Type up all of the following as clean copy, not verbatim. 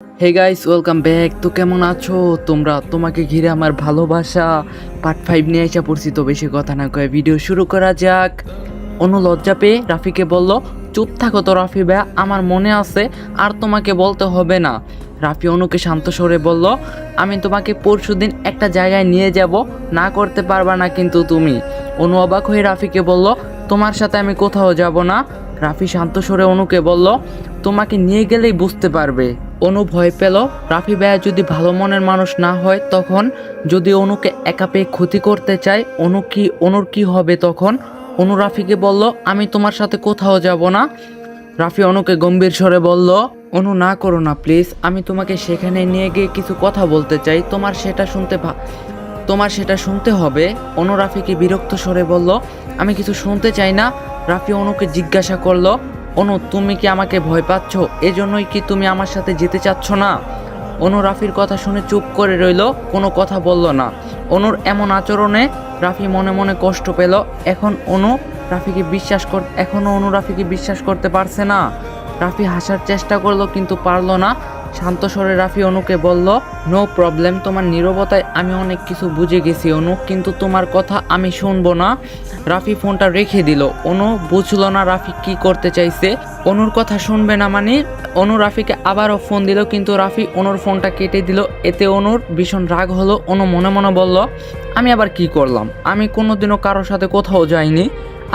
Hey guys, welcome back. তো কেমন আছো তোমরা? তোমাকে ঘিরে আমার ভালোবাসা পার্ট 5 নিয়ে এসে পড়ছি। তো বেশি কথা না কয়ে ভিডিও শুরু করা যাক। অনু লজ্জা পেয়ে রাফিকে বলল, চুপ থাকো তো রাফি ভাইয়া, আমার মনে আছে, আর তোমাকে বলতে হবে না। রাফি অনুকে শান্ত স্বরে বলল, আমি তোমাকে পরশুদিন একটা জায়গায় নিয়ে যাব, না করতে পারবা না কিন্তু তুমি। অনু অবাক হয়ে রাফিকে বলল, তোমার সাথে আমি কোথাও যাব না। রাফি শান্ত স্বরে অনুকে বলল, তোমাকে নিয়ে গেলেই বুঝতে পারবে। অনু ভয় পেল, রাফি ভাইয়া যদি ভালো মনের মানুষ না হয়, তখন যদি অনুকে একা পেয়ে ক্ষতি করতে চায়, অনুর কি হবে তখন? অনু রাফিকে বলল, আমি তোমার সাথে কোথাও যাব না। রাফি অনুকে গম্ভীর স্বরে বলল, অনু না করো না প্লিজ, আমি তোমাকে সেখানে নিয়ে গিয়ে কিছু কথা বলতে চাই, তোমার সেটা শুনতে হবে। অনু রাফিকে বিরক্ত স্বরে বলল, আমি কিছু শুনতে চাই না। রাফি অনুকে জিজ্ঞাসা করলো, অনু তুমি কি আমাকে ভয় পাচ্ছ? এজন্যই কি তুমি আমার সাথে যেতে চাচ্ছ না? অনু রাফির কথা শুনে চুপ করে রইল, কোনো কথা বলল না। অনুর এমন আচরণে রাফি মনে মনে কষ্ট পেল। এখনও অনু রাফিকে বিশ্বাস করতে পারছে না। রাফি হাসার চেষ্টা করলো কিন্তু পারল না। শান্ত স্বরে রাফি অনুকে বলল, নো প্রবলেম, তোমার নীরবতায় আমি অনেক কিছু বুঝে গেছি অনু, কিন্তু তোমার কথা আমি শুনবো না। রাফি ফোনটা রেখে দিল। অনু বুঝলো না রাফি কি করতে চাইছে। অনুর কথা শুনবে না মানে? অনু রাফিকে আবারও ফোন দিল, কিন্তু রাফি অনুর ফোনটা কেটে দিল। এতে অনুর ভীষণ রাগ হলো। অনু মনে মনে বলল, আমি আবার কি করলাম? আমি কোনোদিনও কারোর সাথে কোথাও যাইনি।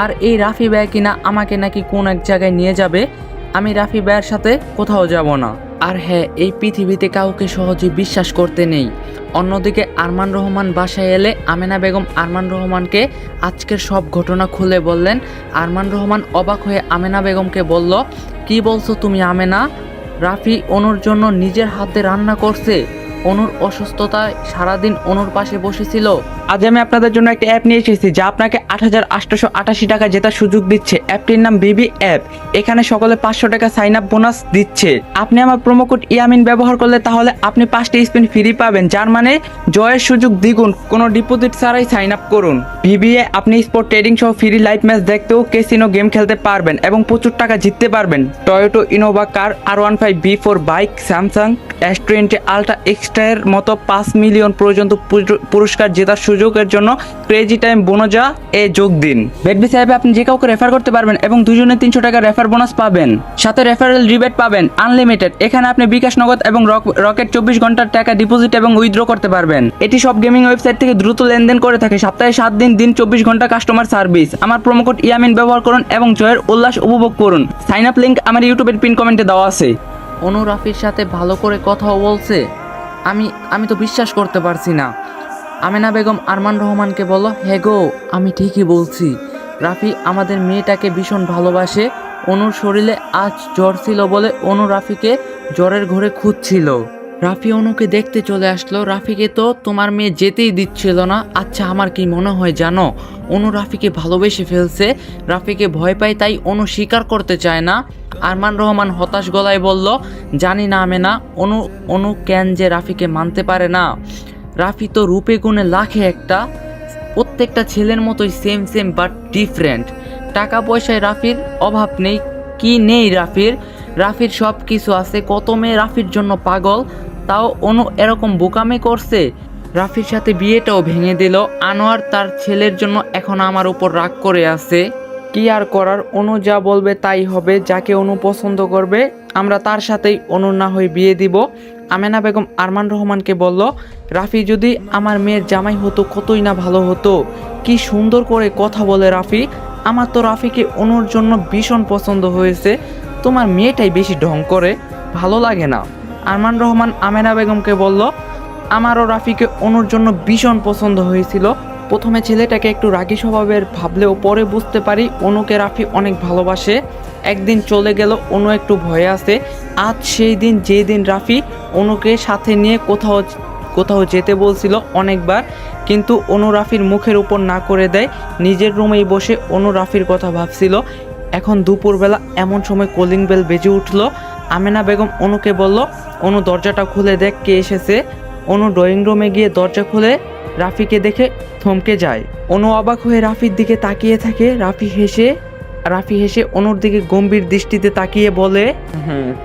আর এই রাফি ভাই কিনা আমাকে নাকি কোন এক জায়গায় নিয়ে যাবে। আমি রাফি ভাইয়ের সাথে কোথাও যাব না। আর হ্যাঁ, এই পৃথিবীতে কাউকে সহজে বিশ্বাস করতে নেই। অন্যদিকে আরমান রহমান বাসায় এলে আমেনা বেগম আরমান রহমানকে আজকের সব ঘটনা খুলে বললেন। আরমান রহমান অবাক হয়ে আমেনা বেগমকে বলল, কি বলছো তুমি আমেনা? রাফি অনুর জন্য নিজের হাতে রান্না করছে। অনুর অসুস্থতায় সারাদিন অনুর পাশে বসেছিল। আজ আমি আপনাদের জন্য একটা অ্যাপ নিয়ে এসেছি, যা আপনাকে 8,888 টাকা জেতার সুযোগ দিচ্ছে। অ্যাপটির নাম বিবি অ্যাপ। এখানে সকলে 500 টাকা সাইন আপ বোনাস দিচ্ছে। আপনি আমার প্রোমো কোড ইয়ামিন ব্যবহার করলে তাহলে আপনি 5টি স্পিন ফ্রি পাবেন, যার মানে জয়ের সুযোগ দ্বিগুণ। কোনো ডিপোজিট ছাড়াই সাইন আপ করুন। বিবিএ আপনি স্পোর্ট ট্রেডিং সহ ফ্রি লাইভ ম্যাচ দেখতেও ক্যাসিনো গেম খেলতে পারবেন এবং প্রচুর টাকা জিততে পারবেন। টয়োটো ইনোভা কার, R15 B4 bike, Samsung S20 ultra extra এর মতো 5 মিলিয়ন পর্যন্ত পুরস্কার জেতার সুযোগের জন্য ক্রেজি টাইম বোনজা এ যোগ দিন। বেটবিস অ্যাপে আপনি যে কাউকে রেফার করতে পারবেন এবং দুজনে 300 টাকা রেফার বোনাস পাবেন। সাথে রেফারেল রিবেট পাবেন আনলিমিটেড। এখানে আপনি বিকাশ নগদ এবং রকেট 24 ঘন্টার টাকা ডিপোজিট এবং উইথড্র করতে পারবেন। এটি সব গেমিং ওয়েবসাইট থেকে দ্রুত লেনদেন করে থাকে। সপ্তাহে 7 দিন, দিন 24 ঘন্টা কাস্টমার সার্ভিস। আমার প্রোমো কোড ইয়ামিন ব্যবহার করুন এবং জয়ের উল্লাস উপভোগ করুন। সাইন আপ লিংক আমার ইউটিউবের পিন কমেন্টে দেওয়া আছে। অনু রাফির সাথে ভালো করে কথাও বলছে। আমি তো বিশ্বাস করতে পারছি না। আমেনা বেগম আরমান রহমানকে বলল, হে গো, আমি ঠিকই বলছি। রাফি আমাদের মেয়েটাকে ভীষণ ভালোবাসে। অনুর শরীরে আজ জ্বর ছিল বলে অনু রাফিকে জ্বরের ঘরে খুঁজছিল। রাফি অনুকে দেখতে চলে আসলো। রাফিকে তো তোমার মেয়ে যেতেই দিচ্ছিল না। আচ্ছা, আমার কি মনে হয় জানো, অনু রাফিকে ভালোবেসে ফেলছে। রাফিকে ভয় পায়, তাই অনু স্বীকার করতে চায় না। আরমান রহমান হতাশ গলায় বলল, জানি না আমেনা, অনু কেন যে রাফিকে মানতে পারে না। রাফি তো রূপে গুণে লাখে একটা, প্রত্যেকটা ছেলের মতোই সেম বাট ডিফারেন্ট। টাকা পয়সায় রাফির অভাব নেই। কি নেই রাফির সব কিছু আছে। কত মেয়ে রাফির জন্য পাগল, তাও অনু এরকম বোকামি করছে। রাফির সাথে বিয়েটাও ভেঙে দিল। আনোয়ার তার ছেলের জন্য এখন আমার উপর রাগ করে আছে। কি আর করার, অনু যা বলবে তাই হবে। যাকে অনু পছন্দ করবে আমরা তার সাথেই অনুর না হয়ে বিয়ে দিব। আমেনা বেগম আরমান রহমানকে বলল, রাফি যদি আমার মেয়ের জামাই হতো কতই না ভালো হতো। কি সুন্দর করে কথা বলে রাফি। আমার তো রাফিকে অনুর জন্য ভীষণ পছন্দ হয়েছে। তোমার মেয়েটাই বেশি ঢং করে, ভালো লাগে না। আরমান রহমান আমেনা বেগমকে বলল, আমারও রাফিকে অনুর জন্য ভীষণ পছন্দ হয়েছিল। প্রথমে ছেলেটাকে একটু রাগী স্বভাবের ভাবলেও পরে বুঝতে পারি অনুকে রাফি অনেক ভালোবাসে। একদিন চলে গেল, অনু একটু ভয়ে আছে। আজ সেই দিন, যেই দিন রাফি অনুকে সাথে নিয়ে কোথাও যেতে বলছিল অনেকবার, কিন্তু অনু রাফির মুখের উপর না করে দেয়। নিজের রুমেই বসে অনু রাফির কথা ভাবছিল। এখন দুপুরবেলা এমন সময় কলিং বেল বেজে উঠল। আমেনা বেগম অনুকে বলল, অনু দরজাটা খুলে দেখ কে এসেছে। অনু ড্রয়িং রুমে গিয়ে দরজা খুলে রাফিকে দেখে থমকে যায়। অনু অবাক হয়ে রাফির দিকে তাকিয়ে থাকে। রাফি হেসে রাফি হেসে অনুর দিকে গম্ভীর দৃষ্টিতে তাকিয়ে বলে,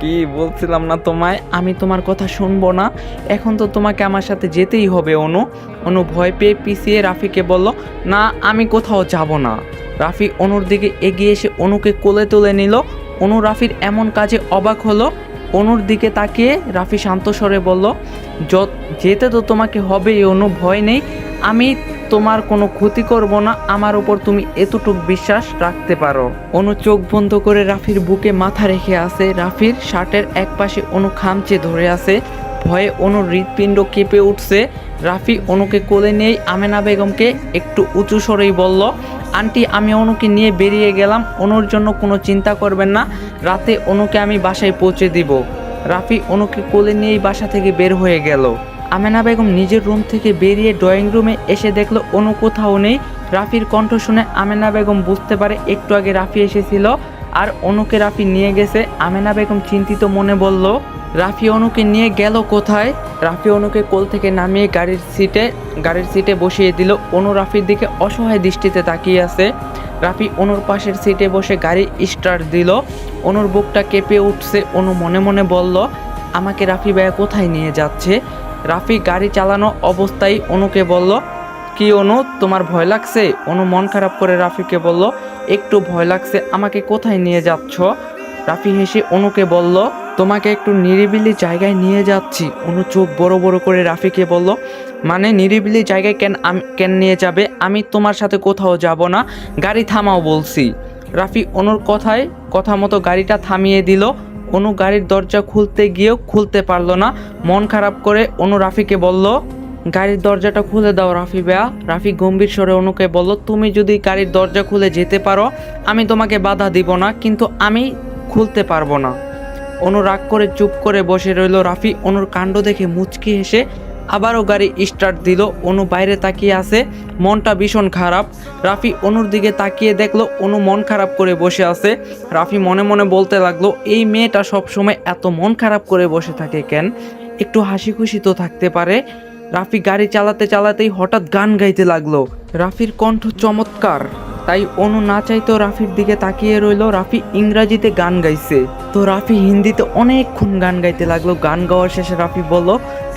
কি বলছিলাম না তোমায় আমি তোমার কথা শুনবো না, এখন তো তোমাকে আমার সাথে যেতেই হবে। অনু ভয় পেয়ে পিছিয়ে রাফিকে বলল, না আমি কোথাও যাব না। রাফি অনুর দিকে এগিয়ে এসে অনুকে কোলে তুলে নিল। অনু রাফির এমন কাজে অবাক হলো। অনুর দিকে তাকিয়ে রাফি শান্ত স্বরে বলল, যেতে তো তোমাকে হবেই অনু, ভয় নেই, আমি তোমার কোনো ক্ষতি করব না, আমার উপর তুমি এতটুকু বিশ্বাস রাখতে পারো। অনু চোখ বন্ধ করে রাফির বুকে মাথা রেখে আছে। রাফির শার্টের এক পাশে অনু খামচে ধরে আছে। ভয়ে অনুর হৃৎপিণ্ড কেঁপে উঠছে। রাফি অনুকে কোলে নিয়েই আমেনা বেগমকে একটু উঁচু স্বরেই বলল, আন্টি আমি অনুকে নিয়ে বেরিয়ে গেলাম, অনুর জন্য কোনো চিন্তা করবেন না, রাতে অনুকে আমি বাসায় পৌঁছে দিব। রাফি অনুকে কোলে নিয়েই বাসা থেকে বের হয়ে গেল। আমেনা বেগম নিজের রুম থেকে বেরিয়ে ড্রয়িং রুমে এসে দেখলো অনু কোথাও নেই। রাফির কণ্ঠ শুনে আমেনা বেগম বুঝতে পারে একটু আগে রাফি এসেছিল আর অনুকে রাফি নিয়ে গেছে। আমেনা বেগম চিন্তিত মনে বলল, রাফি অনুকে নিয়ে গেল কোথায়? রাফি অনুকে কোল থেকে নামিয়ে গাড়ির সিটে বসিয়ে দিল। অনু রাফির দিকে অসহায় দৃষ্টিতে তাকিয়ে আছে। রাফি অনুর পাশের সিটে বসে গাড়ি স্টার্ট দিল। অনুর বুকটা কেঁপে উঠছে। অনু মনে মনে বলল, আমাকে রাফি ভাইয়া কোথায় নিয়ে যাচ্ছে? রাফি গাড়ি চালানো অবস্থায় অনুকে বলল, কি অনু তোমার ভয় লাগছে? অনু মন খারাপ করে রাফিকে বলল, একটু ভয় লাগছে, আমাকে কোথায় নিয়ে যাচ্ছ? রাফি হেসে অনুকে বলল, তোমাকে একটু নিরিবিলি জায়গায় নিয়ে যাচ্ছি। অনু চোখ বড় বড় করে রাফিকে বলল, মানে নিরিবিলি জায়গায় কেন নিয়ে যাবে? আমি তোমার সাথে কোথাও যাব না, গাড়ি থামাও বলছি। রাফি অনুর কথা মতো গাড়িটা থামিয়ে দিল। অনু গাড়ির দরজা খুলতে গিয়েও খুলতে পারল না। মন খারাপ করে অনু রাফিকে বলল, গাড়ির দরজাটা খুলে দাও রাফি ভাইয়া। রাফি গম্ভীর স্বরে অনুকে বলল, তুমি যদি গাড়ির দরজা খুলে যেতে পারো আমি তোমাকে বাধা দিব না, কিন্তু আমি খুলতে পারবো না। অনু রাগ করে চুপ করে বসে রইল। রাফি অনুর কাণ্ড দেখে মুচকি হেসে আবারও গাড়ি স্টার্ট দিল। অনু বাইরে তাকিয়ে আছে, মনটা ভীষণ খারাপ। রাফি অনুর দিকে তাকিয়ে দেখলো অনু মন খারাপ করে বসে আছে। রাফি মনে মনে বলতে লাগলো, এই মেয়েটা সবসময় এত মন খারাপ করে বসে থাকে কেন? একটু হাসি খুশি তো থাকতে পারে। রাফি গাড়ি চালাতে চালাতেই হঠাৎ গান গাইতে লাগলো। রাফির কণ্ঠ চমৎকার, তাই অনু না চাইতেও রাফির দিকে তাকিয়ে রইল। রাফি ইংরাজিতে গান গাইছে, তো রাফি হিন্দিতে অনেকক্ষণ গান গাইতে লাগলো। গান গাওয়ার শেষে রাফি বলল,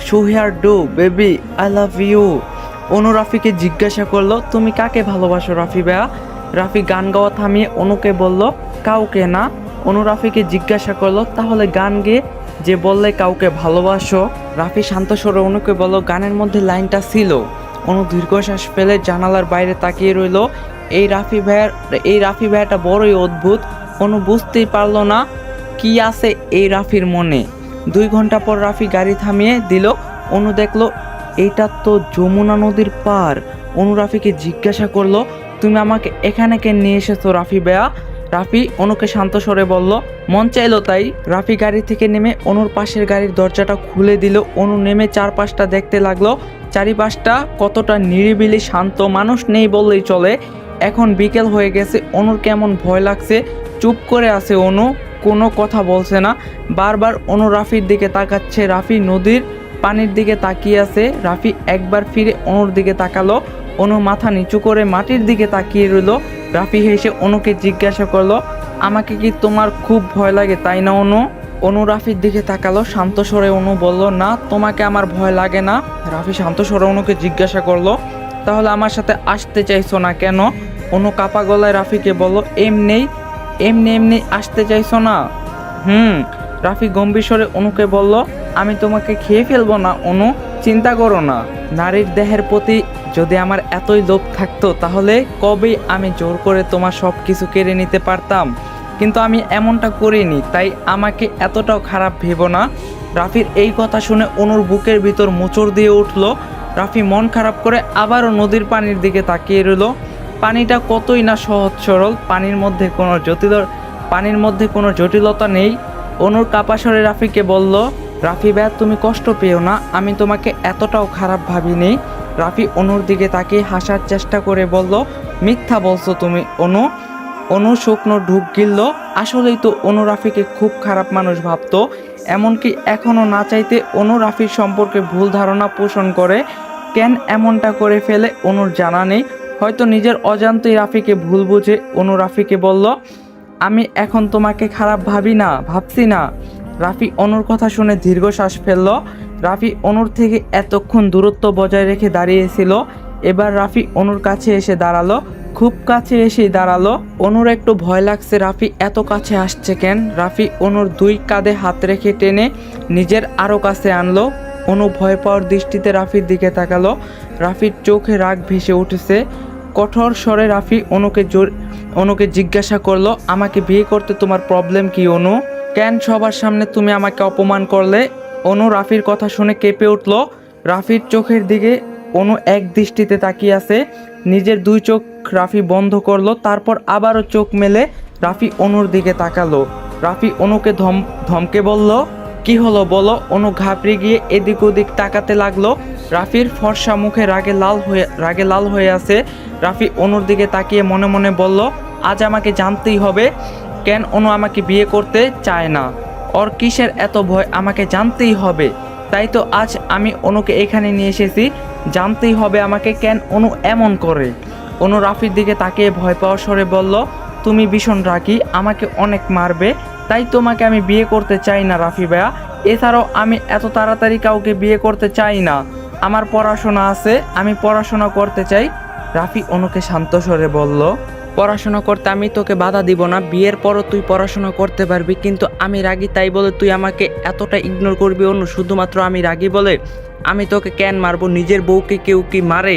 so here do baby I love you. Anu রাফিকে জিজ্ঞাসা করলো, তুমি কাকে ভালোবাসো রাফি ভাইয়া? রাফি গান গাওয়া থামিয়ে অনুকে বলল, কাউকে না। অনু রাফিকে জিজ্ঞাসা করলো, তাহলে গান গেয়ে যে বললে কাউকে ভালোবাসো? রাফি শান্ত স্বরে অনুকে বলল, গানের মধ্যে লাইনটা ছিল। অনু দীর্ঘশ্বাস ফেলে জানালার বাইরে তাকিয়ে রইল। এই রাফি ভাইয়াটা বড়ই অদ্ভুত। অনু বুঝতেই পারল না কি আছে এই রাফির মনে। 2 ঘন্টা পর রাফি গাড়ি থামিয়ে দিল। অনু দেখলো এইটা তো যমুনা নদীর পার। অনু রাফিকে জিজ্ঞাসা করলো, তুমি আমাকে এখানে কেন নিয়ে এসেছো রাফি ভাইয়া? রাফি অনুকে শান্ত স্বরে বলল, মন চাইলো তাই। রাফি গাড়ি থেকে নেমে অনুর পাশের গাড়ির দরজাটা খুলে দিল। অনু নেমে চারপাশটা দেখতে লাগলো। চারিপাশটা কতটা নিরিবিলি শান্ত, মানুষ নেই বললেই চলে। এখন বিকেল হয়ে গেছে। অনুর কেমন ভয় লাগছে। চুপ করে আছে অনু, কোনো কথা বলছে না। বারবার অনু রাফির দিকে তাকাচ্ছে। রাফি নদীর পানির দিকে তাকিয়ে আছে। রাফি একবার ফিরে অনুর দিকে তাকালো। অনু মাথা নিচু করে মাটির দিকে তাকিয়ে রইল। রাফি হেসে অনুকে জিজ্ঞাসা করলো, আমাকে কি তোমার খুব ভয় লাগে তাই না অনু? অনু রাফির দিকে তাকালো। শান্ত স্বরে অনু বলল, না তোমাকে আমার ভয় লাগে না। রাফি শান্ত স্বরে অনুকে জিজ্ঞাসা করলো, তাহলে আমার সাথে আসতে চাইছো না কেন? অনু কাপা গলায় রাফিকে বলল, এমনি আসতে চাইছো না? রাফি গম্ভীর স্বরে অনুকে বলল, আমি তোমাকে খেয়ে ফেলবো না অনু, চিন্তা করো না। নারীর দেহের প্রতি যদি আমার এতই লোভ থাকতো তাহলে কবেই আমি জোর করে তোমার সব কিছু কেড়ে নিতে পারতাম, কিন্তু আমি এমনটা করিনি, তাই আমাকে এতটাও খারাপ ভেবো না। রাফির এই কথা শুনে অনুর বুকের ভিতর মোচড় দিয়ে উঠল। রাফি মন খারাপ করে আবারও নদীর পানির দিকে তাকিয়ে রইল। পানিটা কতই না সহজ সরল, পানির মধ্যে কোনো জটিলতা নেই। অনুর কাপা স্বরে রাফিকে বলল, রাফি ভাইয়া তুমি কষ্ট পেও না, আমি তোমাকে এতটাও খারাপ ভাবিনি। রাফি অনুর দিকে তাকিয়ে হাসার চেষ্টা করে বলল, মিথ্যা বলছো তুমি অনু। অনু শুকনো ঢুক গিলল। আসলেই তো অনু রাফিকে খুব খারাপ মানুষ ভাবতো। এমনকি এখনও না চাইতে অনু রাফির সম্পর্কে ভুল ধারণা পোষণ করে। কেন এমনটা করে ফেলে অনুর জানা নেই। হয়তো নিজের অজান্তেই রাফিকে ভুল বুঝে অনু রাফিকে বলল, আমি এখন তোমাকে খারাপ ভাবছি না। রাফি অনুর কথা শুনে দীর্ঘশ্বাস ফেলল। রাফি অনুর থেকে এতক্ষণ দূরত্ব বজায় রেখে দাঁড়িয়েছিল, এবার রাফি অনুর কাছে এসে দাঁড়ালো, খুব কাছে এসেই দাঁড়ালো। অনুর একটু ভয় লাগছে, রাফি এত কাছে আসছে কেন। রাফি অনুর দুই কাঁধে হাত রেখে টেনে নিজের আরও কাছে আনলো। অনু ভয় পাওয়ার দৃষ্টিতে রাফির দিকে তাকালো। রাফির চোখে রাগ ভেসে উঠেছে। কঠোর স্বরে রাফি অনুকে জিজ্ঞাসা করলো, আমাকে বিয়ে করতে তোমার প্রবলেম কি অনু? কেন সবার সামনে তুমি আমাকে অপমান করলে? অনু রাফির কথা শুনে কেঁপে উঠল। রাফির চোখের দিকে অনু এক দৃষ্টিতে তাকিয়ে আছে। নিজের দুই চোখ রাফি বন্ধ করলো, তারপর আবারও চোখ মেলে রাফি অনুর দিকে তাকালো। রাফি অনুকে ধমকে বলল, কি হলো বলো? অনু ঘাবড়ে গিয়ে এদিক ওদিক তাকাতে লাগলো। রাফির ফর্সা মুখে রাগে লাল হয়ে আছে। রাফি অনুর দিকে তাকিয়ে মনে মনে বলল, আজ আমাকে জানতেই হবে কেন অনু আমাকে বিয়ে করতে চায় না। ওর কিসের এত ভয়, আমাকে জানতেই হবে। তাই তো আজ আমি অনুকে এখানে নিয়ে এসেছি, জানতেই হবে আমাকে কেন অনু এমন করে। অনু রাফির দিকে তাকিয়ে ভয় পাওয়ার স্বরে বলল, তুমি ভীষণ রাগী, আমাকে অনেক মারবে, তাই তোমাকে আমি বিয়ে করতে চাই না রাফি ভাইয়া। এছাড়াও আমি এত তাড়াতাড়ি কাউকে বিয়ে করতে চাই না, আমার পড়াশোনা আছে, আমি পড়াশোনা করতে চাই। রাফি অনুকে শান্ত স্বরে বলল, পড়াশোনা করতে আমি তোকে বাধা দিব না, বিয়ের পরও তুই পড়াশোনা করতে পারবি, কিন্তু আমি রাগী তাই বলে তুই আমাকে এতটা ইগনোর করবি অনু? শুধুমাত্র আমি রাগী বলে আমি তোকে কেন মারবো? নিজের বউকে কেউ কি মারে?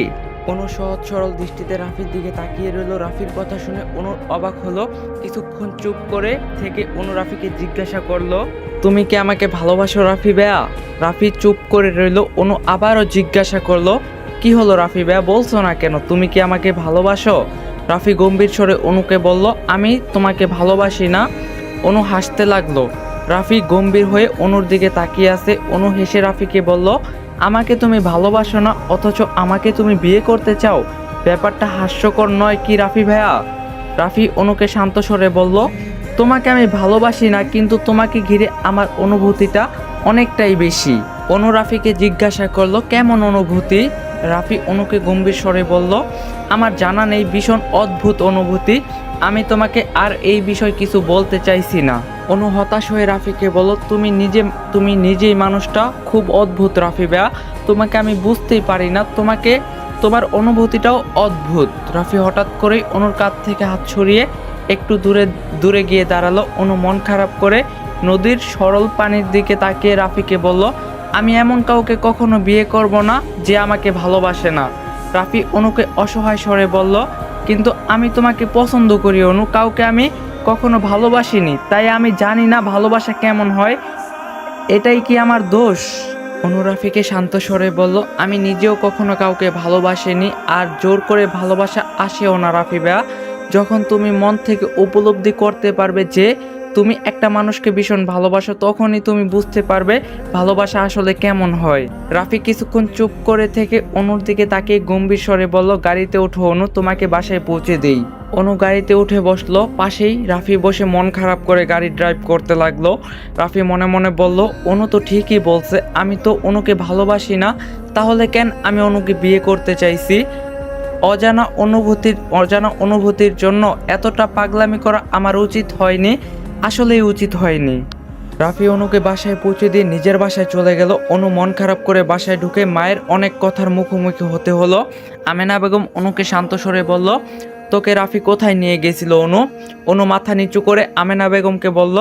অনু সহজ সরল দৃষ্টিতে রাফির দিকে তাকিয়ে রইল। রাফির কথা শুনে অনু অবাক হলো। কিছুক্ষণ চুপ করে থেকে অনু রাফিকে জিজ্ঞাসা করলো, তুমি কি আমাকে ভালোবাসো রাফি ভাইয়া? রাফি চুপ করে রইল। অনু আবারও জিজ্ঞাসা করলো, কি হলো রাফি ভাইয়া, বলছো না কেন? তুমি কি আমাকে ভালোবাসো? রাফি গম্ভীর স্বরে অনুকে বলল, আমি তোমাকে ভালোবাসি না। অনু হাসতে লাগলো। রাফি গম্ভীর হয়ে অনুর দিকে তাকিয়ে আছে। অনু হেসে রাফিকে বলল, আমাকে তুমি ভালোবাসো না অথচ আমাকে তুমি বিয়ে করতে চাও, ব্যাপারটা হাস্যকর নয় কি রাফি ভাইয়া? রাফি অনুকে শান্ত স্বরে বলল, তোমাকে আমি ভালোবাসি না, কিন্তু তোমাকে ঘিরে আমার অনুভূতিটা অনেকটাই বেশি। অনু রাফিকে জিজ্ঞাসা করলো, কেমন অনুভূতি? রাফি অনুকে গম্ভীর স্বরে বলল, আমার জানা নেই, ভীষণ অদ্ভুত অনুভূতি, আমি তোমাকে আর এই বিষয় কিছু বলতে চাইছি না। অনু হতাশ হয়ে রাফিকে বলল, তুমি নিজেই মানুষটা খুব অদ্ভুত রাফি ভাইয়া, তোমাকে আমি বুঝতেই পারি না, তোমার অনুভূতিটাও অদ্ভুত। রাফি হঠাৎ করেই অনুর কাছ থেকে হাত সরিয়ে একটু দূরে গিয়ে দাঁড়ালো। অনু মন খারাপ করে নদীর সরল পানির দিকে তাকিয়ে রাফিকে বলল, আমি এমন কাউকে কখনো বিয়ে করব না যে আমাকে ভালোবাসে না। রাফি অনুকে অসহায় স্বরে বলল, কিন্তু আমি তোমাকে পছন্দ করি অনু, কাউকে আমি কখনো ভালোবাসিনি, তাই আমি জানি না ভালোবাসা কেমন হয়, এটাই কি আমার দোষ? অনু রাফিকে শান্ত স্বরে বলল, আমি নিজেও কখনো কাউকে ভালোবাসিনি, আর জোর করে ভালোবাসা আসেও না রাফি ভাইয়া। যখন তুমি মন থেকে উপলব্ধি করতে পারবে যে তুমি একটা মানুষকে ভীষণ ভালোবাসো, তখনই তুমি বুঝতে পারবে ভালোবাসা আসলে কেমন হয়। রাফি কিছুক্ষণ চুপ করে থেকে অনুর দিকে তাকিয়ে গম্ভীর স্বরে বলল, গাড়িতে ওঠো অনু, তোমাকে বাসায় পৌঁছে দেই। অনু গাড়িতে উঠে বসলো। পাশেই রাফি বসে মন খারাপ করে গাড়ি ড্রাইভ করতে লাগলো। রাফি মনে মনে বলল, অনু তো ঠিকই বলছে, আমি তো অনুকে ভালোবাসি না, তাহলে কেন আমি অনুকে বিয়ে করতে চাইছি? অজানা অনুভূতির জন্য এতটা পাগলামি করা আমার উচিত হয়নি, আসলেই উচিত হয়নি। রাফি অনুকে বাসায় পৌঁছে দিয়ে নিজের বাসায় চলে গেল। অনু মন খারাপ করে বাসায় ঢুকে মায়ের অনেক কথার মুখোমুখি হতে হলো। আমেনা বেগম অনুকে শান্ত স্বরে বলল, তোকে রাফি কোথায় নিয়ে গেছিল অনু? অনু মাথা নিচু করে আমেনা বেগমকে বলল,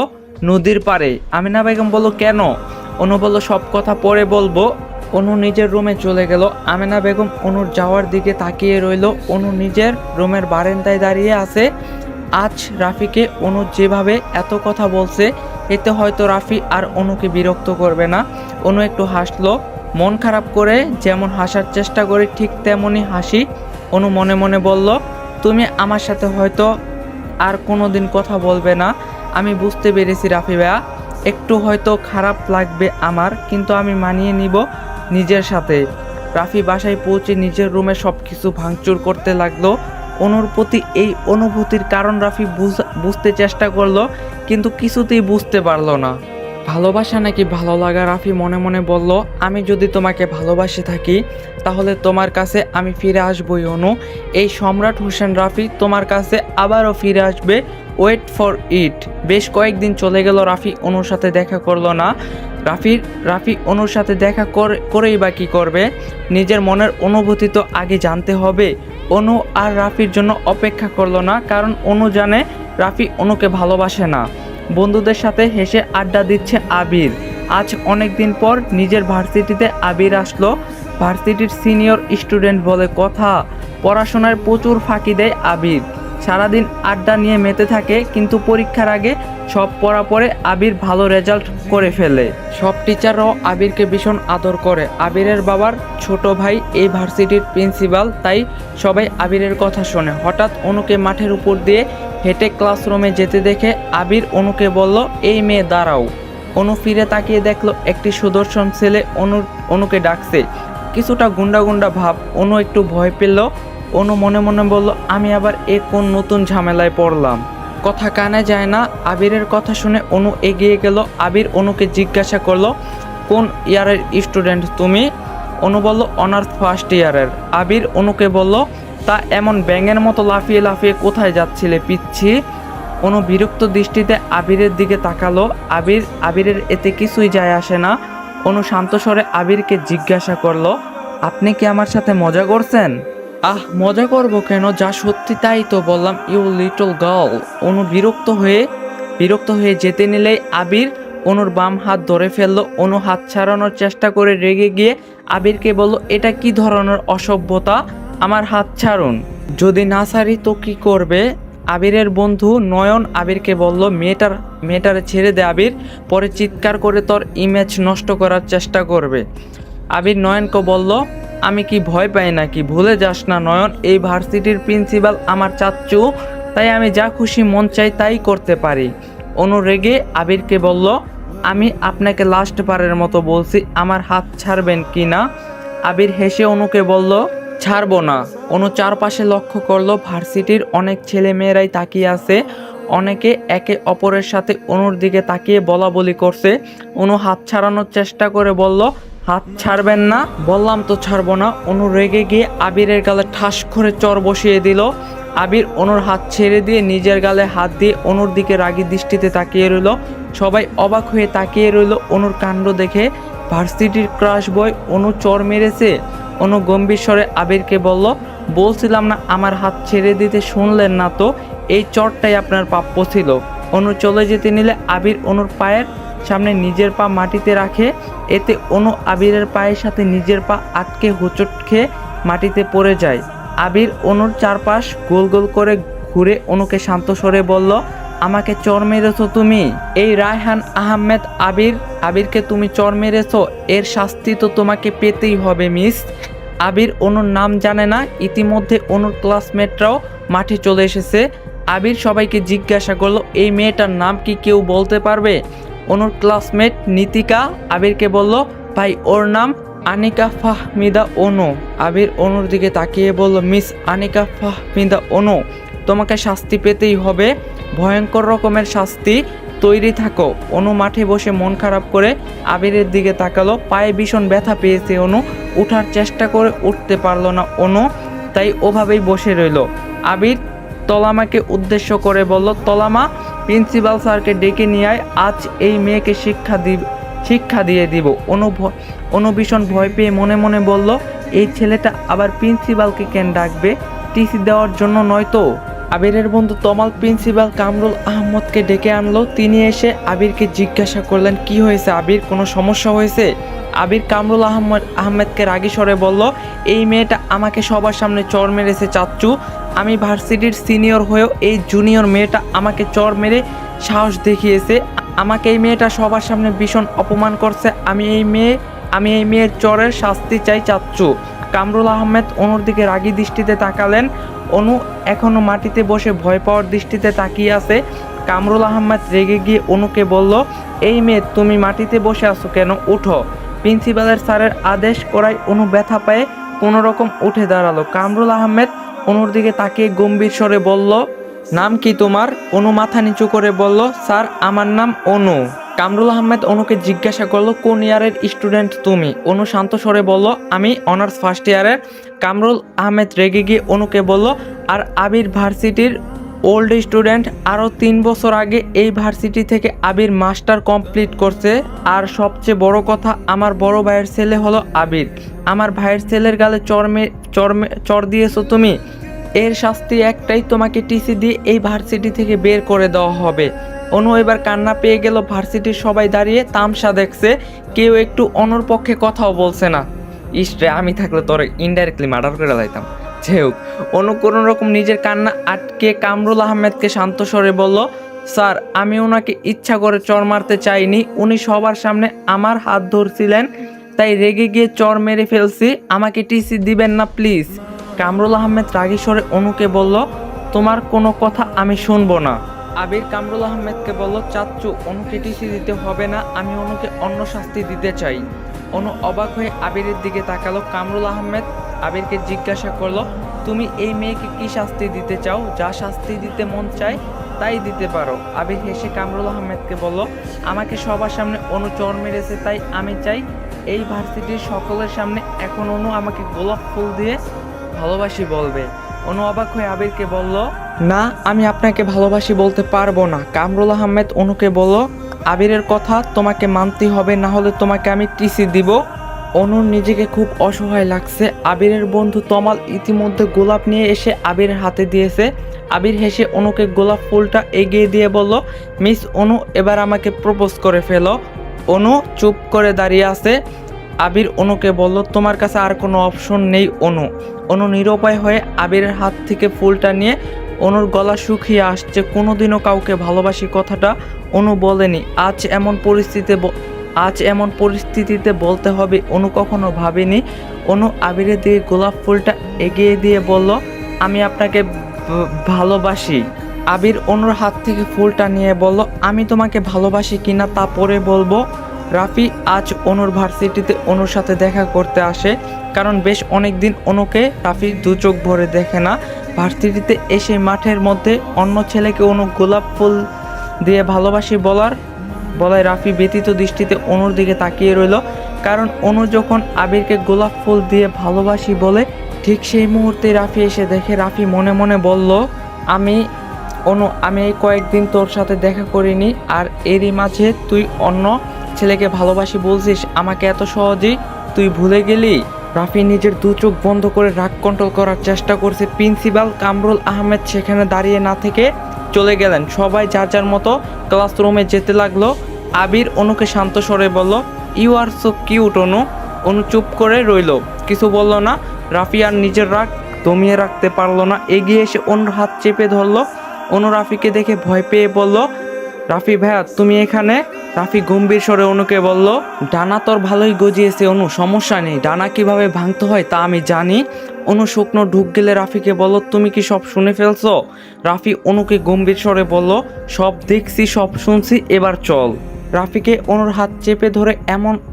নদীর পাড়ে। আমেনা বেগম বলল, কেন? অনু বলল, সব কথা পরে বলবো। অনু নিজের রুমে চলে গেল। আমেনা বেগম অনুর যাওয়ার দিকে তাকিয়ে রইল। অনু নিজের রুমের বারান্দায় দাঁড়িয়ে আছে। আজ রাফিকে অনু যেভাবে এত কথা বলছে, এতে হয়তো রাফি আর অনুকে বিরক্ত করবে না। অনু একটু হাসলো, মন খারাপ করে যেমন হাসার চেষ্টা করি ঠিক তেমনই হাসি। অনু মনে মনে বলল, তুমি আমার সাথে হয়তো আর কোনো দিন কথা বলবে না, আমি বুঝতে পেরেছি রাফি ভাইয়া, একটু হয়তো খারাপ লাগবে আমার, কিন্তু আমি মানিয়ে নিব নিজের সাথে। রাফি বাসায় পৌঁছে নিজের রুমে সব কিছু ভাঙচুর করতে লাগলো। অনুর প্রতি এই অনুভূতির কারণ রাফি বুঝতে চেষ্টা করলো, কিন্তু কিছুতেই বুঝতে পারলো না। ভালোবাসা নাকি ভালো লাগা? রাফি মনে মনে বলল, আমি যদি তোমাকে ভালোবাসে থাকি তাহলে তোমার কাছে আমি ফিরে আসবই অনু। এই সম্রাট হোসেন রাফি তোমার কাছে আবারও ফিরে আসবে, ওয়েট ফর ইট। বেশ কয়েকদিন চলে গেল, রাফি অনুর সাথে দেখা করলো না। রাফি অনুর সাথে দেখা করেই বা কী করবে? নিজের মনের অনুভূতি তো আগে জানতে হবে। অনু আর রাফির জন্য অপেক্ষা করলো না, কারণ অনু জানে রাফি অনুকে ভালোবাসে না। বন্ধুদের সাথে হেসে আড্ডা দিচ্ছে আবির। আজ অনেক দিন পর নিজের ভার্সিটিতে আবির আসলো। ভার্সিটির সিনিয়র স্টুডেন্ট বলে কথা, পড়াশোনায় প্রচুর ফাঁকি দেয় আবির। সারাদিন আড্ডা নিয়ে মেতে থাকে, কিন্তু পরীক্ষার আগে সব পড়া পড়ে আবির ভালো রেজাল্ট করে ফেলে। সব টিচাররাও আবিরকে ভীষণ আদর করে। আবিরের বাবার ছোট ভাই এই ভার্সিটির প্রিন্সিপাল, তাই সবাই আবিরের কথা শোনে। হঠাৎ অনুকে মাঠের উপর দিয়ে হেঁটে ক্লাসরুমে যেতে দেখে আবির অনুকে বলল, এই মেয়ে দাঁড়াও। অনু ফিরে তাকিয়ে দেখলো একটি সুদর্শন ছেলে অনুকে ডাকছে। কিছুটা গুন্ডা গুন্ডা ভাব। অনু একটু ভয় পেল। অনু মনে মনে বলল, আমি আবার কোন নতুন ঝামেলায় পড়লাম। কথা কানে যায় না। আবিরের কথা শুনে অনু এগিয়ে গেল। আবির অনুকে জিজ্ঞাসা করলো, কোন ইয়ারের স্টুডেন্ট তুমি? অনু বলল, অনার্স ফার্স্ট ইয়ারের। আবির অনুকে বলল, তা এমন ব্যাঙের মতো লাফিয়ে লাফিয়ে কোথায় যাচ্ছিলে পিচ্ছি? অনু বিরক্ত দৃষ্টিতে আবিরের দিকে তাকালো। আবিরের এতে কিছুই যায় আসে না। অনু শান্ত স্বরে আবিরকে জিজ্ঞাসা করলো, আপনি কি আমার সাথে মজা করছেন? মজা করবো কেন, যা সত্যি তাই তো বললাম, ইউ লিটল গার্ল। অনু বিরক্ত হয়ে যেতে নিলেই আবির অনুর বাম হাত ধরে ফেললো। অনু হাত ছাড়ানোর চেষ্টা করে রেগে গিয়ে আবিরকে বলল, এটা কি ধরনের অসভ্যতা? আমার হাত ছাড়ুন। যদি না ছাড়ি তো কি করবে? আবিরের বন্ধু নয়ন আবিরকে বলল, মেয়েটারে ছেড়ে দে আবির, পরে চিৎকার করে তোর ইমেজ নষ্ট করার চেষ্টা করবে। আবির নয়নকে বলল, আমি কি ভয় পাই নাকি? ভুলে যাস না নয়ন, এই ভার্সিটির প্রিন্সিপাল আমার চাচ্চু, তাই আমি যা খুশি মন চাই তাই করতে পারি। অনু রেগে আবিরকে বলল, আমি আপনাকে লাস্ট বারের মতো বলছি, আমার হাত ছাড়বেন কি না? আবির হেসে অনুকে বলল, ছাড়বো না। অনু চারপাশে লক্ষ্য করলো, ভার্সিটির অনেক ছেলে মেয়েরাই তাকিয়ে আছে। অনেকে একে অপরের সাথে অনুর দিকে তাকিয়ে বলা বলি করছে। অনু হাত ছাড়ানোর চেষ্টা করে বলল, হাত ছাড়বেন না? বললাম তো ছাড়বো না। অনু রেগে গিয়ে আবিরের গালে ঠাস করে চর বসিয়ে দিল। আবির অনুর হাত ছেড়ে দিয়ে নিজের গালে হাত দিয়ে অনুর দিকে রাগী দৃষ্টিতে তাকিয়ে রইল। সবাই অবাক হয়ে তাকিয়ে রইল অনুর কাণ্ড দেখে। ভার্সিটির ক্রাশ বয় অনু চর মেরেছে। অনু গম্ভীর স্বরে আবিরকে বলল, বলছিলাম না আমার হাত ছেড়ে দিতে, শুনলেন না তো? এই চরটাই আপনার প্রাপ্য ছিল। অনু চলে যেতে নিলে আবির অনুর পায়ের সামনে নিজের পা মাটিতে রাখে। এতে অনু আবিরের পায়ের সাথে নিজের পা আটকে হোঁচট খেয়ে মাটিতে পড়ে যায়। আবির অনুর চারপাশ গোল গোল করে ঘুরে অনুকে শান্ত স্বরে বলল, আমাকে চর মেরেছো তুমি? এই রায়হান আহমেদ আবিরকে তুমি চর মেরেছো, এর শাস্তি তো তোমাকে পেতেই হবে মিস। আবির অনুর নাম জানে না। ইতিমধ্যে অনুর ক্লাসমেটরাও মাঠে চলে এসেছে। আবির সবাইকে জিজ্ঞাসা করলো, এই মেয়েটার নাম কি কেউ বলতে পারবে? অনুর ক্লাসমেট নীতিকা আবিরকে বলল, ভাই ওর নাম আনিকা ফাহমিদা অনু। আবির অনুর দিকে তাকিয়ে বলল, মিস আনিকা ফাহমিদা অনু, তোমাকে শাস্তি পেতেই হবে, ভয়ঙ্কর রকমের শাস্তি, তৈরি থাকো। অনু মাঠে বসে মন খারাপ করে আবিরের দিকে তাকালো। পায়ে ভীষণ ব্যথা পেয়েছে অনু, উঠার চেষ্টা করে উঠতে পারলো না অনু, তাই ওভাবেই বসে রইল। আবির তলামাকে উদ্দেশ্য করে বলল, তলামা, প্রিন্সিপাল স্যারকে ডেকে নিয়ে আয়, আজ এই মেয়েকে শিক্ষা দিয়ে দিব। অনু ভীষণ ভয় পেয়ে মনে মনে বলল, এই ছেলেটা আবার প্রিন্সিপালকে কেন ডাকবে? টিসি দেওয়ার জন্য নয় তো? আবিরের বন্ধু তমাল প্রিন্সিপাল কামরুল আহমদকে ডেকে আনলো। তিনি এসে আবিরকে জিজ্ঞাসা করলেন, কি হয়েছে আবির, কোনো সমস্যা হয়েছে? আবির কামরুল আহমেদকে রাগী স্বরে বলল, এই মেয়েটা আমাকে সবার সামনে চর মেরেছে চাচ্চু। আমি ভার্সিটির সিনিয়র হয়েও এই জুনিয়র মেয়েটা আমাকে চর মেরে সাহস দেখিয়েছে। আমাকে এই মেয়েটা সবার সামনে ভীষণ অপমান করছে। আমি এই মেয়ের চরের শাস্তি চাই চাচ্চু। কামরুল আহমেদ অনুর দিকে রাগী দৃষ্টিতে তাকালেন। অনু এখনো মাটিতে বসে ভয় পাওয়ার দৃষ্টিতে তাকিয়ে আছে। কামরুল আহমেদ রেগে গিয়ে অনুকে বলল, এই মেয়ে তুমি মাটিতে বসে আছো কেন? উঠো। প্রিন্সিপালের স্যারের আদেশ করায় অনু ব্যথা পায়ে কোনো রকম উঠে দাঁড়ালো। কামরুল আহমেদ অনুর দিকে তাকিয়ে গম্ভীর স্বরে বলল, নাম কি তোমার? অনু মাথা নিচু করে বলল, স্যার আমার নাম অনু। কামরুল আহমেদ অনুকে জিজ্ঞাসা করলো কোন ইয়ারের স্টুডেন্ট তুমি? অনু শান্ত স্বরে বলল আমি অনার্স ফার্স্ট ইয়ারের। কামরুল আহমেদ রেগে গিয়ে অনুকে বলল আর আবির ভার্সিটির ওল্ড স্টুডেন্ট, আরও 3 বছর আগে এই ভার্সিটি থেকে আবির মাস্টার কমপ্লিট করছে। আর সবচেয়ে বড় কথা, আমার বড় ভাইয়ের ছেলে হলো আবির। আমার ভাইয়ের ছেলের গালে চর দিয়েছো তুমি। এর শাস্তি একটাই, তোমাকে টিসি দিয়ে এই ভার্সিটি থেকে বের করে দেওয়া হবে। অনু এবার কান্না পেয়ে গেল। ভার্সিটির সবাই দাঁড়িয়ে তামসা দেখছে, কেউ একটু অনুর পক্ষে কথাও বলছে না। ইস্ট্রে, আমি থাকলে তোর ইনডাইরেক্টলি মার্ডার করে লাইতাম। যাই হোক, অনু কোনো রকম নিজের কান্না আটকে কামরুল আহমেদকে শান্ত স্বরে বলল স্যার, আমি ওনাকে ইচ্ছা করে চর মারতে চাইনি, উনি সবার সামনে আমার হাত ধরছিলেন, তাই রেগে গিয়ে চর মেরে ফেলছি, আমাকে টিসি দিবেন না প্লিজ। কামরুল আহমেদ রাগী স্বরে অনুকে বলল তোমার কোনো কথা আমি শুনবো না। আবির কামরুল আহমেদকে বলল চাচ্চু, অনুকে টিসি দিতে হবে না, আমি অনুকে অন্য শাস্তি দিতে চাই। অনু অবাক হয়ে আবিরের দিকে তাকালো। কামরুল আহমেদ আবিরকে জিজ্ঞাসা করলো তুমি এই মেয়েকে কি শাস্তি দিতে চাও? যা শাস্তি দিতে মন চায় তাই দিতে পারো। আবির হেসে কামরুল আহমেদকে বলল আমাকে সবার সামনে অনু চর মেরেছে, তাই আমি চাই এই ভার্সিটির সকলের সামনে এখন অনু আমাকে গোলাপ ফুল দিয়ে ভালোবাসি বলবে। অনু অবাক হয়ে আবিরকে বলল না, আমি আপনাকে ভালোবাসি বলতে পারবো না। কামরুল আহমেদ অনুকে বলল আবিরের কথা তোমাকে মানতেই হবে, না হলে তোমাকে আমি টিসি দিব। অনুর নিজেকে খুব অসহায় লাগছে। আবিরের বন্ধু তমাল ইতিমধ্যে গোলাপ নিয়ে এসে আবিরের হাতে দিয়েছে। আবির হেসে অনুকে গোলাপ ফুলটা এগিয়ে দিয়ে বলল মিস অনু, এবার আমাকে প্রপোজ করে ফেলো। অনু চুপ করে দাঁড়িয়ে আছে। আবির অনুকে বলল তোমার কাছে আর কোনো অপশন নেই অনু। অনু নিরুপায় হয়ে আবিরের হাত থেকে ফুলটা নিয়ে, অনুর গলা শুকিয়ে আসছে। কোনোদিনও কাউকে ভালোবাসি কথাটা অনু বলেনি, আজ এমন পরিস্থিতিতে বলতে হবে অনু কখনো ভাবেনি। অনু আবিরের দিকে গোলাপ ফুলটা এগিয়ে দিয়ে বলল আমি আপনাকে ভালোবাসি। আবির অনুর হাত থেকে ফুলটা নিয়ে বলল আমি তোমাকে ভালোবাসি কিনা তা পরে বলবো। রাফি আজ অনুর ভার্সিটিতে অনুর সাথে দেখা করতে আসে, কারণ বেশ অনেক দিন অনুকে রাফি দু চোখ ভরে দেখে না। ভার্সিটিতে এসে মাঠের মধ্যে অন্য ছেলেকে অনু গোলাপ ফুল দিয়ে ভালোবাসি বলায় রাফি ব্যতীত দৃষ্টিতে অনুর দিকে তাকিয়ে রইল। কারণ অনু যখন আবিরকে গোলাপ ফুল দিয়ে ভালোবাসি বলে, ঠিক সেই মুহূর্তে রাফি এসে দেখে। রাফি মনে মনে বলল আমি এই কয়েকদিন তোর সাথে দেখা করিনি, আর এরই মাঝে তুই অন্য ছেলেকে ভালোবাসি বলছিস, আমাকে এত সহজেই তুই ভুলে গেলি। রাফি নিজের দু চোখ বন্ধ করে রাগ কন্ট্রোল করার চেষ্টা করছে। প্রিন্সিপাল কামরুল আহমেদ সেখানে দাঁড়িয়ে না থেকে চলে গেলেন। সবাই যার যার মতো ক্লাসরুমে যেতে লাগলো। আবির অনুকে শান্ত স্বরে বলল ইউ আর সো কিউট অনু। অনু চুপ করে রইল, কিছু বলল না। রাফি আর নিজের রাগ দমিয়ে রাখতে পারলো না, এগিয়ে এসে অনুর হাত চেপে ধরলো। অনু রাফিকে দেখে ভয় পেয়ে বলল রাফি ভাইয়া তুমি এখানে? রাফি গম্ভীর স্বরে অনুকে বলল ডানা তোর ভালোই গজিয়েছে অনু, সমস্যা নেই, ডানা কিভাবে ভাঙতে হয় তা আমি জানি। অনু শুকনো ঢুক গেলে রাফিকে বলল তুমি কি সব শুনে ফেলছো? রাফি অনুকে গম্ভীর স্বরে বলল সব দেখছি, সব শুনছি, এবার চল। রাফিকে অনুর হাত চেপে ধরে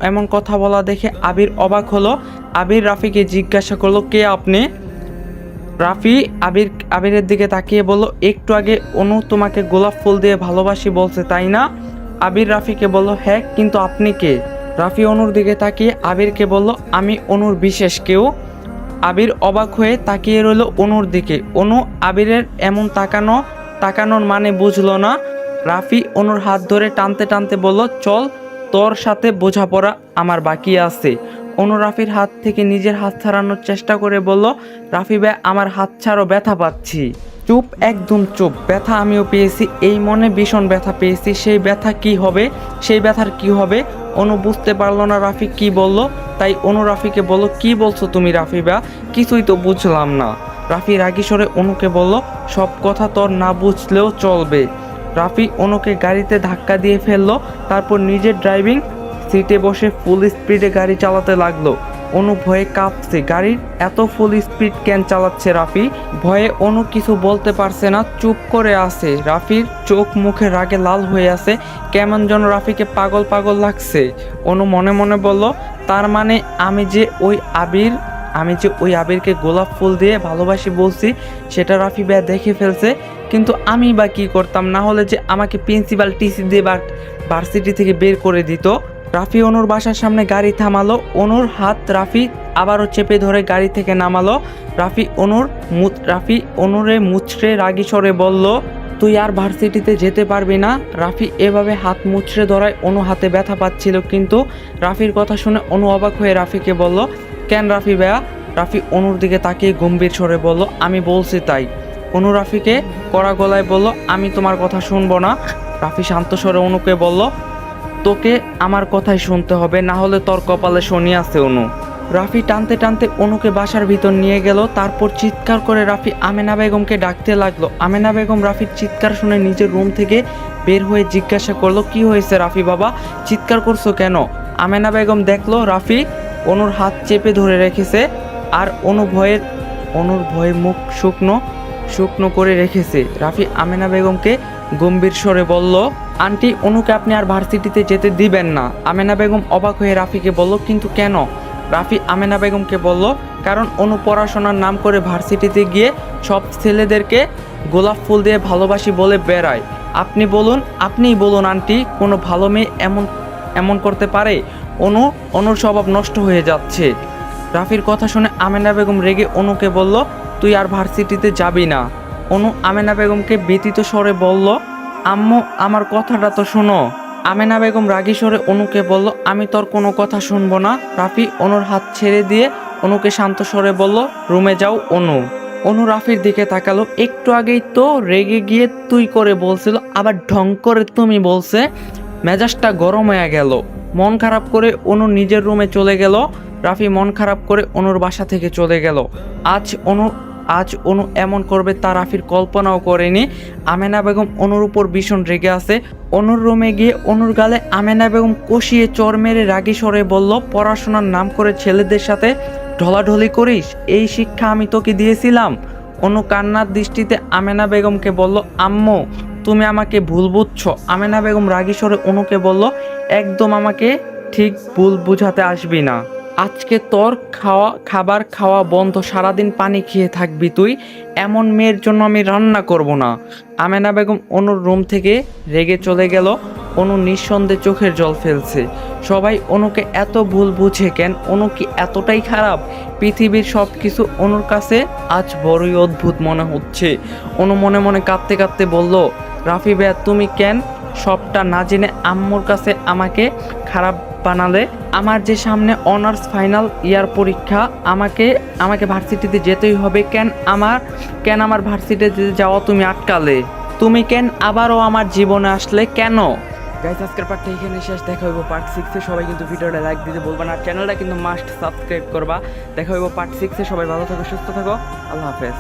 এমন কথা বলা দেখে আবির অবাক হলো। আবির রাফিকে জিজ্ঞাসা করলো কে আপনি? রাফি আবিরের দিকে তাকিয়ে বলল একটু আগে অনু তোমাকে গোলাপ ফুল দিয়ে ভালোবাসি বলছে তাই না? আবির রাফিকে বলল হ্যাঁ, কিন্তু আপনি কে? রাফি অনুর দিকে তাকিয়ে আবিরকে বলল আমি অনুর বিশেষ কেউ। আবির অবাক হয়ে তাকিয়ে রইল অনুর দিকে। অনু আবিরের এমন তাকানোর মানে বুঝলো না। রাফি অনুর হাত ধরে টানতে টানতে বলল চল, তোর সাথে বোঝাপড়া আমার বাকি আছে। অনু রাফির হাত থেকে নিজের হাত ছাড়ানোর চেষ্টা করে বলল রাফি ভাই আমার হাত ছাড়ো, ব্যথা পাচ্ছি। চুপ, একদম চুপ। ব্যথা আমিও পেয়েছি, এই মনে ভীষণ ব্যথা পেয়েছি। সেই ব্যথার কি হবে? অনু বুঝতে পারলো না রাফি কি বলল, তাই অনু রাফিকে বলল কি বলছো তুমি রাফি ভাই? কিছুই তো বুঝলাম না। রাফি রাগী স্বরে অনুকে বলল সব কথা তোর না বুঝলেও চলবে। রাফি অনুকে গাড়িতে ধাক্কা দিয়ে ফেললো, তারপর নিজের ড্রাইভিং সিটে বসে ফুল স্পিডে গাড়ি চালাতে লাগলো। অনু ভয়ে কাঁপছে, গাড়ির এত ফুল স্পিড কেন চালাচ্ছে রাফি? ভয়ে অনু কিছু বলতে পারছে না, চুপ করে আছে। রাফির চোখ মুখে রাগে লাল হয়ে আছে, কেমন যেন রাফিকে পাগল পাগল লাগছে। অনু মনে মনে বলল তার মানে আমি যে ওই আবির আমি যে ওই আবিরকে গোলাপ ফুল দিয়ে ভালোবাসি বলছি সেটা রাফি ভাইয়া দেখে ফেলছে, কিন্তু আমি বা কি করতাম, না হলে যে আমাকে প্রিন্সিপাল টিসি দিয়ে ভার্সিটি থেকে বের করে দিত। রাফি অনুর বাসার সামনে গাড়ি থামালো, অনুর হাত রাফি আবারও চেপে ধরে গাড়ি থেকে নামালো। রাফি অনুরে মুচড়ে রাগী স্বরে বলল, তুই আর ভার্সিটিতে যেতে পারবি না। রাফি এভাবে হাত মুচড়ে ধরায় অনু হাতে ব্যথা পাচ্ছিল, কিন্তু রাফির কথা শুনে অনু অবাক হয়ে রাফিকে বলল, কেন রাফি ভাইয়া? রাফি অনুর দিকে তাকিয়ে গম্ভীর স্বরে বলল, আমি বলছি তাই। অনু রাফিকে কড়া গলায় বলল, আমি তোমার কথা শুনবো না। রাফি শান্ত স্বরে অনুকে বলল, তোকে আমার কথাই শুনতে হবে, না হলে তোর কপালে শনি আছে অনু। রাফি টানতে টানতে অনুকে বাসার ভিতর নিয়ে গেল। তারপর চিৎকার করে রাফি আমেনা বেগমকে ডাকতে লাগলো। আমেনা বেগম রাফির চিৎকার শুনে নিজের রুম থেকে বের হয়ে জিজ্ঞাসা করলো, কি হয়েছে রাফি বাবা, চিৎকার করছো কেন? আমেনা বেগম দেখলো রাফি অনুর হাত চেপে ধরে রেখেছে, আর অনুর ভয়ে মুখ শুকনো করে রেখেছে। রাফি আমেনা বেগমকে গম্ভীর স্বরে বলল, আন্টি, অনুকে আপনি আর ভার্সিটিতে যেতে দিবেন না। আমেনা বেগম অবাক হয়ে রাফিকে বলল, কিন্তু কেন? রাফি আমেনা বেগমকে বলল, কারণ অনু পড়াশোনার নাম করে ভার্সিটিতে গিয়ে সব ছেলেদেরকে গোলাপ ফুল দিয়ে ভালোবাসি বলে বেড়ায়। আপনিই বলুন আন্টি, কোনো ভালো মেয়ে এমন করতে পারে? অনুর স্বভাব নষ্ট হয়ে যাচ্ছে। রাফির কথা শুনে আমেনা বেগম রেগে অনুকে বলল, তুই আর ভার্সিটিতে যাবি না। অনু আমেনা বেগমকে ব্যতীত স্বরে বলল, আম্মু, আমার কথাটা তো শোনো। আমেনা বেগম রাগী স্বরে অনুকে বলল, আমি তোর কোনো কথা শুনবো না। রাফি অনুর হাত ছেড়ে দিয়ে অনুকে শান্ত স্বরে বলল, রুমে যাও। অনু রাফির দিকে তাকালো। একটু আগেই তো রেগে গিয়ে তুই করে বলছিল, আবার ঢং করে তুমি বলছে। মেজাজটা গরম হয়ে গেল। মন খারাপ করে অনু নিজের রুমে চলে গেল। রাফি মন খারাপ করে অনুর বাসা থেকে চলে গেল। আজ অনু এমন করবে তা রাফির কল্পনাও করেনি। আমেনা বেগম অনুর উপর ভীষণ রেগে আছে। অনুর রুমে গিয়ে অনুর গালে আমেনা বেগম কষিয়ে চর মেরে রাগী স্বরে বলল, পড়াশোনার নাম করে ছেলেদের সাথে ঢলাঢলি করিস, এই শিক্ষা আমি তোকে দিয়েছিলাম? অনু কান্নার দৃষ্টিতে আমেনা বেগমকে বলল, আম্মু, তুমি আমাকে ভুল বুঝছো। আমেনা বেগম রাগী স্বরে অনুকে বলল, একদম আমাকে ঠিক ভুল বুঝাতে আসবি না। আজকে তোর খাবার খাওয়া বন্ধ, সারাদিন পানি খেয়ে থাকবি তুই। এমন মেয়ের জন্য আমি রান্না করব না। আমেনা বেগম অনুর রুম থেকে রেগে চলে গেল। অনু নিঃসন্দেহে চোখের জল ফেলছে। সবাই অনুকে এত ভুল বুঝে কেন? অনু কি এতটাই খারাপ? পৃথিবীর সব কিছু অনুর কাছে আজ বড়ই অদ্ভুত মনে হচ্ছে। অনু মনে মনে কাঁদতে কাঁদতে বলল, রাফি ভাইয়া, তুমি কেন সবটা না জেনে আম্মুর কাছে আমাকে খারাপ বানালে? আমার যে সামনে অনার্স ফাইনাল ইয়ার পরীক্ষা, আমাকে ভার্সিটিতে যেতেই হবে। কেন আমার ভার্সিটিতে যাওয়া তুমি আটকালে? তুমি কেন আবারও আমার জীবনে আসলে কেন? গাইস, আজকের পার্টটা এখানে শেষ। দেখা হইব পার্ট 6-এ। সবাই কিন্তু ভিডিওটা লাইক দিতে বলবা না, চ্যানেলটা কিন্তু মাস্ট সাবস্ক্রাইব করবা। দেখা হইব পার্ট 6-এ। সবাই ভালো থাকো, সুস্থ থাকো, আল্লাহ হাফেজ।